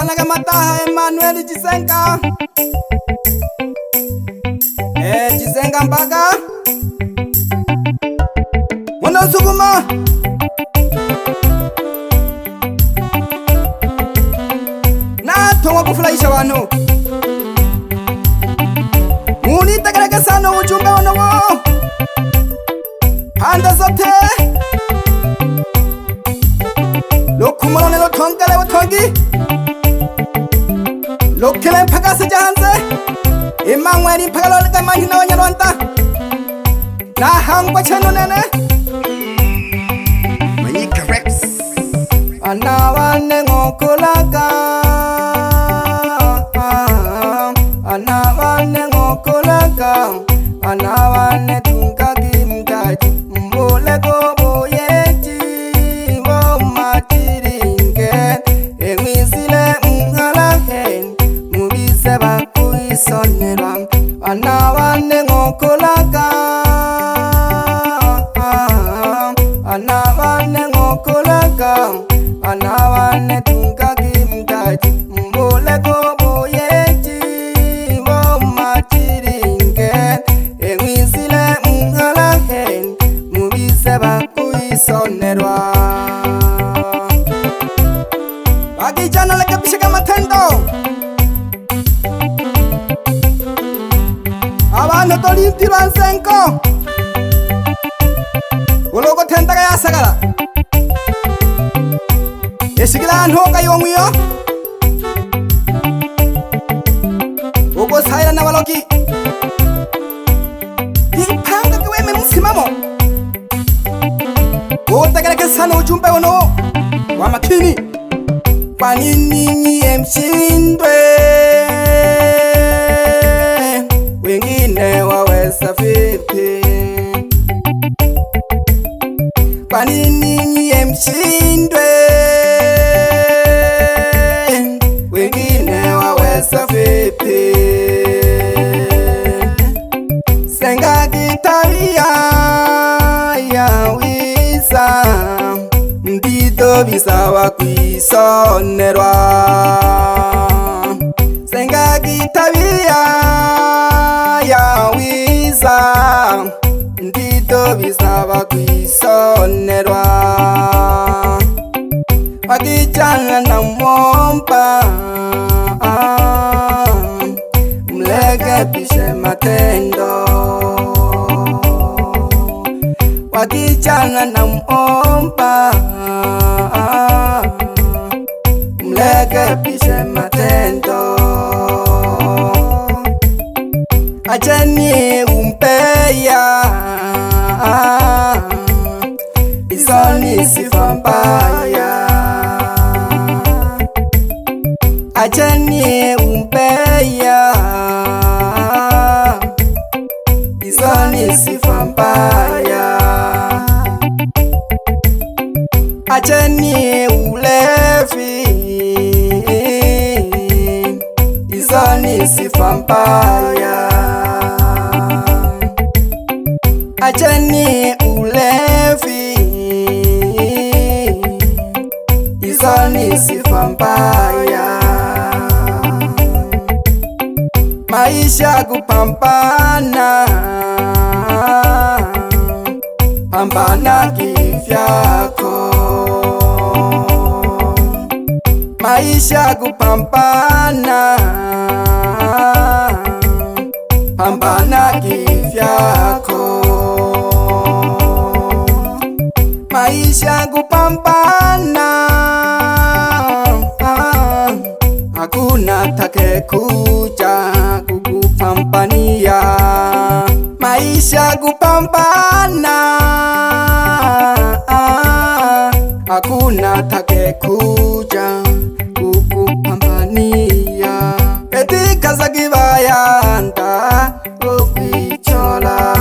Chanaga Madaha Emanuli Jisenga Jisenga Mbaga Wana Suguma Na tonga kufurahisha abantu Muni tagaraka sana ujumbe wano Panda zote Lokumone lo tongale wa tongi Lokele mpaka sejahanze Imangweli mpaka lolika mahina wanyarwanda Na hangwa chano nene Manyika Rex Anawane ngokulaka Anawane ngokulaka Anawane tungaki mkaji Mbole gobo yeji Woma chiringe Ewisile mhalahen Mubise baku isonerwa Anawane ngokulaka Anawane ngokulaka Anawane tungaki mkaji Mbole gobo yeji Woma chiringe Ewisile mhalahen Mubise baku isonerwa Wakijana leke bishika matendo Abantu tolintirwa nsenko Ulogo tendaga yasagara Eshigila nhoga yomwiyo Ugo saira na walogi Ipanga kiweme musimamo Utagereke sana ujumbe wano Wa makini Kwa nini nyie mshindwe Wengine waweza vipi Kwa nini nyie mshindwe Wengine waweza vipi Senga gitaria ya wisa Ndido bisawa kwisonerwa Senga gitaria ya wisa Ndido bisawa kwisonerwa Wakijana na mwomba Mlege pishe matendo Wakijana na mwomba Mlege pishe matendo Acheni umpeya Isoni sifa mbaya Acheni umpeya Isoni sifa mbaya Acheni ulevi Isoni sifa mbaya Acheni ulevi Isoni sifa mbaya Maisha kupambana Pambana kivyako Maisha kupambana Pambana kivyako Maisha kupambana Hakuna take kuja kukupambania Maisha kupambana Hakuna take kuja kukupambania Etika za kibayanda ukwichola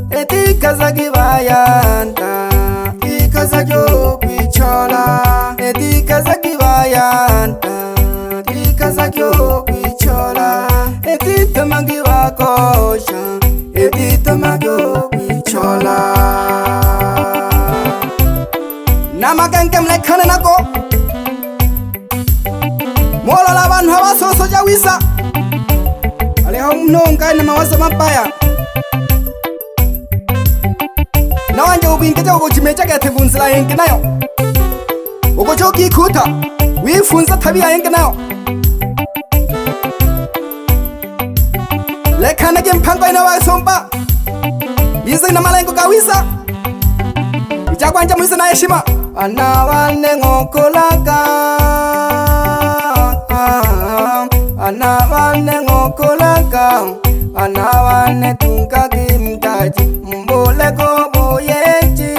Etika za kibayanda Etika za kwichola Etika za kibayanda Etika za kwichola Etita magi wakosha Etita magi kwichola Namakankem lekane nako Mola la bantu abasoso jawisa aliho mnonga na mawazo mabaya nawanje ubingeje ugochimeja gatevunzira yenge nayo ugocho kikuta wifunza tabia yenge nayo lekana ke mpango ina wasomba bizi na malengo kawisa ichakwanja mwisi na heshima anawane ngokolaga anawane ngokolaga anawane tungagi mtaji mboleko boyeji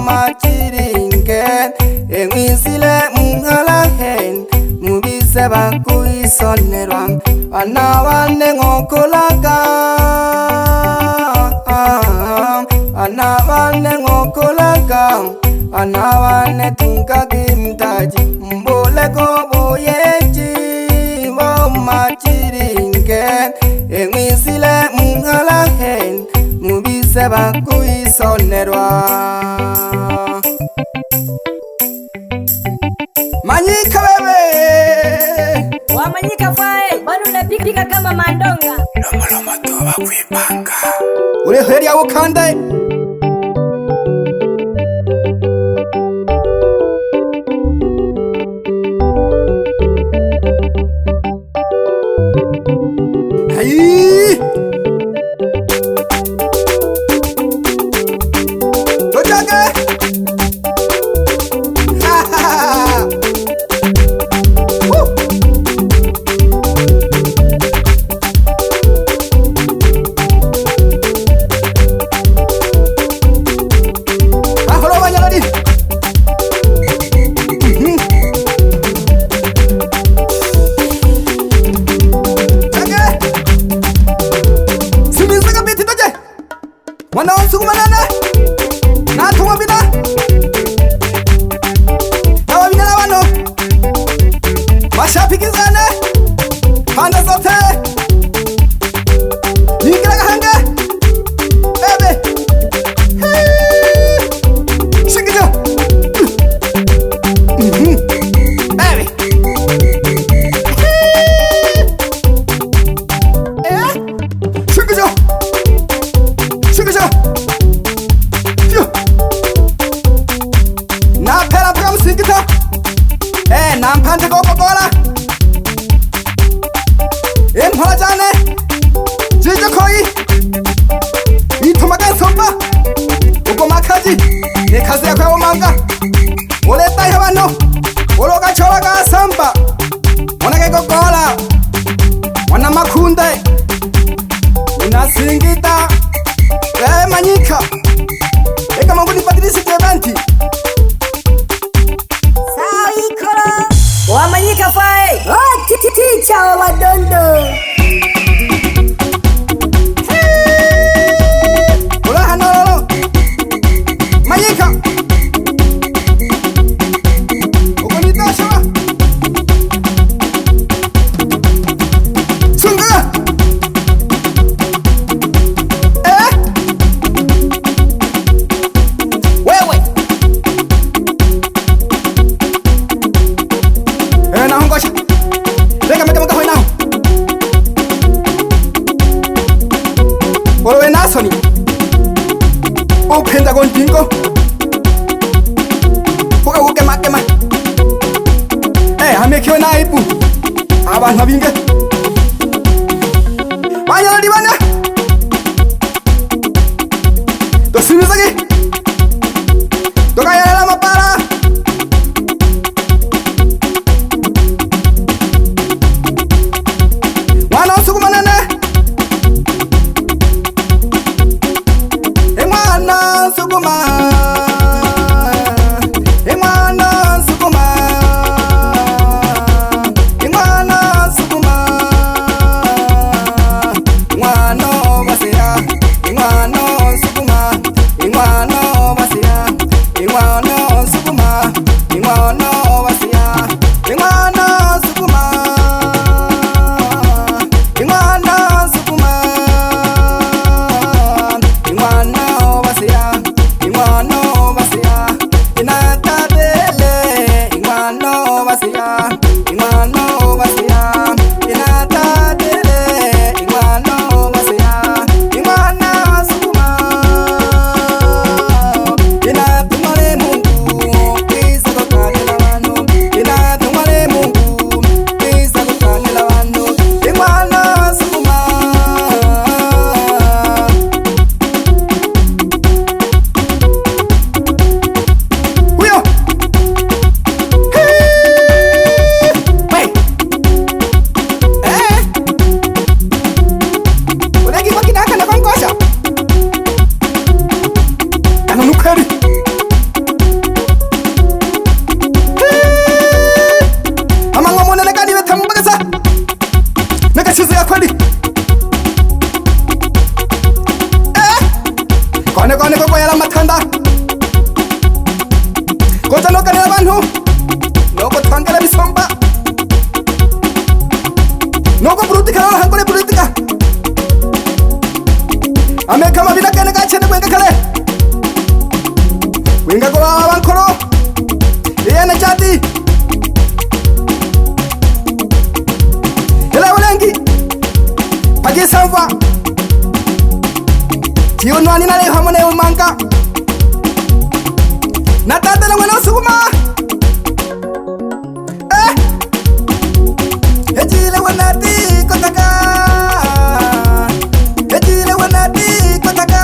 machiringe enwisile mungalahen mubise bakuisonerwa anawane ngokolaga anawane ngokolaga anawane tungagi mtaji mboleko boyeji machiringe enwisile mungalahen mubise bakuisonerwa Manyika bebe wa Manyika fae bado unapika kama mandonga loma toba kwipanga ule heri ya ukande hai Gochajo Mwana wansukumanana natumwa bina nawa bina na wano washapikizane pande zote nikiraga hange bebe shikijo bebe shikijo na pera mpaka msingita na mpante kokokola mhola jane jijo koi itumaga nsomba uko makaji nekazi ya kwa umanga uleta ya wano uloga choraga samba monage kokola wana makunde unasingita Manyika eka mungu nipatilisi jebanti sawa ikolo wa Manyika fae titicha wa wadondo ulaha nololo Manyika uko nitoshawa sunga Wewe nasoni upenda gondingo kuka kukema hamekiwe na aibu abantu abinge banyarodi bana dosimizagi dokayala mapara wana usukumanane Imana Gocha no kanela bantu Noko twangala bisomba Noko politika hangole politika Ameka mabina kene gachene kwenga kale Wenga kwa abankoro Iyana chati Hela ulengi Pagi samva Tiyo nwani nale hamone umanga Natata na wena sukuma Ejile wanati kotaka Ejile wanati kotaka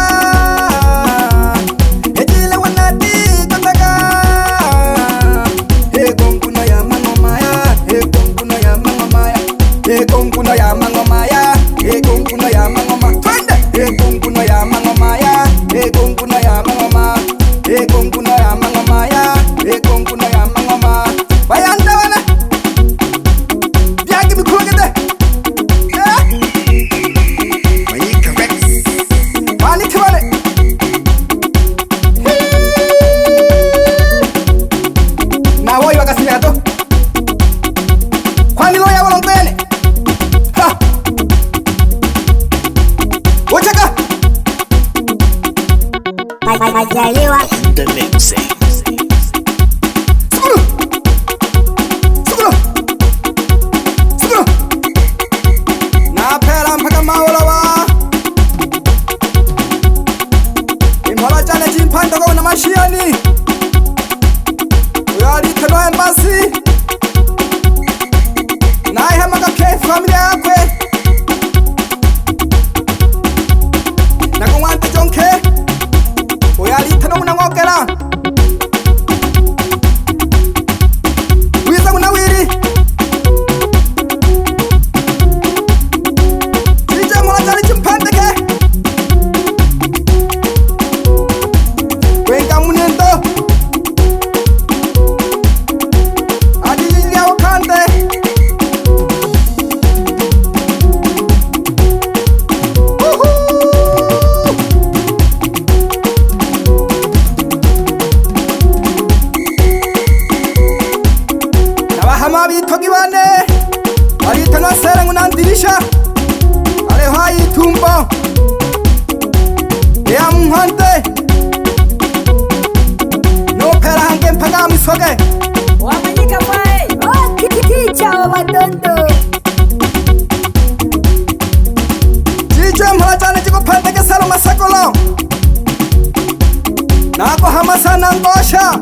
Ejile wanati kotaka Kongkuno ya mangomaya Kongkuno ya mangomaya Kongkuno ya mangomaya Kongkuno ya mangoma Twende Kongkuno ya mangomaya Kongkuno ya mangoma Kongkuno ya mangomaya Kongkuno ya mangoma Bayanda wana Biagi mikulogede Manyika Rex Wani kiwane Na woi wakasimi hato Kwani loya walongwene Ha Gochajo Majaliwa The mixing. Sukuru Sukuru Sukuru Na pera mpaka maulawa Imhola chane chimpanda kwa na mashiani Uyari teno embassy Na ihema kake familia yakwe Na kumwante jonke Uyari teno unangokela Wiza unawiri Tije mwana chali chimpandeke Wenga munendo Adili ya wakande Nabahama bitogi bane Baritana sere ngunandirisha Aleho ayitumbo Ea muhante No pera hange mpaka misoge Manyika fae Kicha wa wadondo Jijwe mhola chane chiko pandeke salo masakolo Nako hamasana ngosha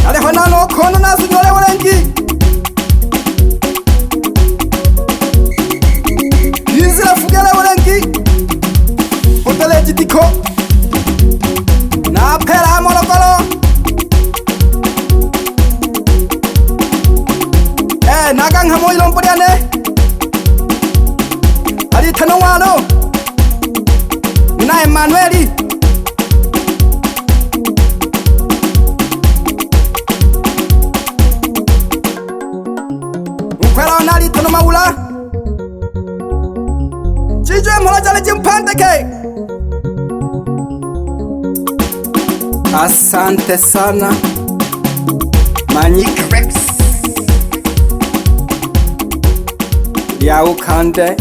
Aleho nano kono nasu nyole walengi Yizira fugele walengi Hotele jitiko Na pera molokolo Nagang hamoy lompo diane Ali tanong wano Nina Emanueli Ukwela nali tanong maula Jijwe mhola jale jimpandeke Asante sana Manyika Rex Ya ukande